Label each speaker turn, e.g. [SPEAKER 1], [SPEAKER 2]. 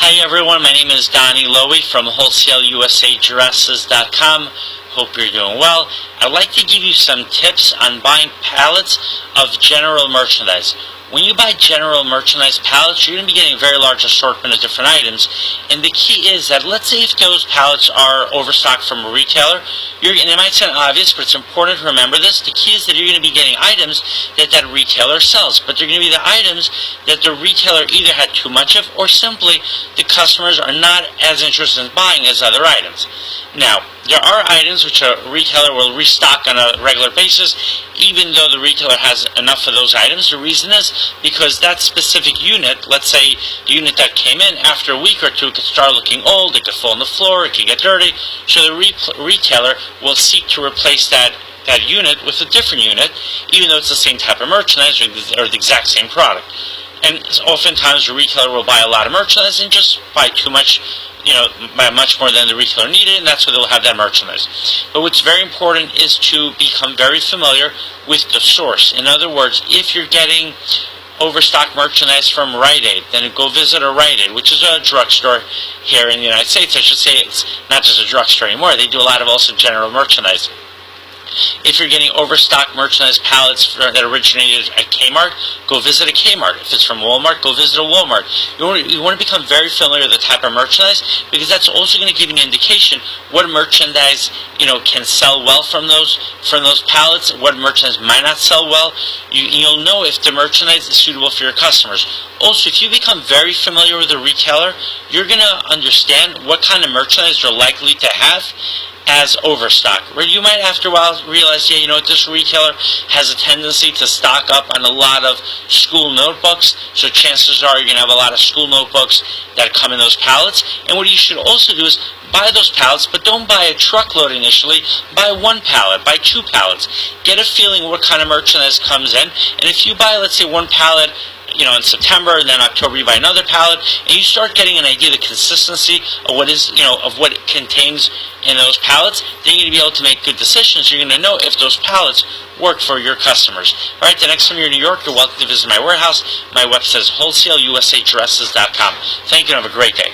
[SPEAKER 1] Hi everyone, my name is Donnie Lowy from WholesaleUSADresses.com. Hope you're doing well. I'd like to give you some tips on buying pallets of general merchandise. When you buy general merchandise pallets, you're going to be getting a very large assortment of different items. And the key is that, let's say if those pallets are overstocked from a retailer, and it might sound obvious, but it's important to remember this. The key is that you're going to be getting items that that retailer sells, but they're going to be the items that the retailer either had too much of, or simply the customers are not as interested in buying as other items. Now, there are items which a retailer will restock on a regular basis, even though the retailer has enough of those items. The reason is because that specific unit, let's say the unit that came in, after a week or two, it could start looking old, it could fall on the floor, it could get dirty, so the retailer will seek to replace that unit with a different unit, even though it's the same type of merchandise or the exact same product. And oftentimes the retailer will buy a lot of merchandise and just buy too much, buy much more than the retailer needed, and that's where they'll have that merchandise. But what's very important is to become very familiar with the source. In other words, if you're getting overstock merchandise from Rite Aid, then go visit a Rite Aid, which is a drugstore here in the United States. I should say it's not just a drugstore anymore. They do a lot of also general merchandise. If you're getting overstock merchandise pallets that originated at Kmart, go visit a Kmart. If it's from Walmart, go visit a Walmart. You want to become very familiar with the type of merchandise, because that's also going to give you an indication what merchandise can sell well from those pallets, what merchandise might not sell well. You'll know if the merchandise is suitable for your customers. Also, if you become very familiar with a retailer, you're going to understand what kind of merchandise they're likely to have as overstock, where you might after a while realize, this retailer has a tendency to stock up on a lot of school notebooks, so chances are you're going to have a lot of school notebooks that come in those pallets. And what you should also do is buy those pallets, but don't buy a truckload initially. Buy one pallet, buy two pallets. Get a feeling what kind of merchandise comes in, and if you buy, let's say, one pallet in September, and then October you buy another pallet, and you start getting an idea of the consistency of what it contains in those pallets, then you're going to be able to make good decisions. You're going to know if those pallets work for your customers. Alright, the next time you're in New York, you're welcome to visit my warehouse. My website is WholesaleUSADresses.com. Thank you and have a great day.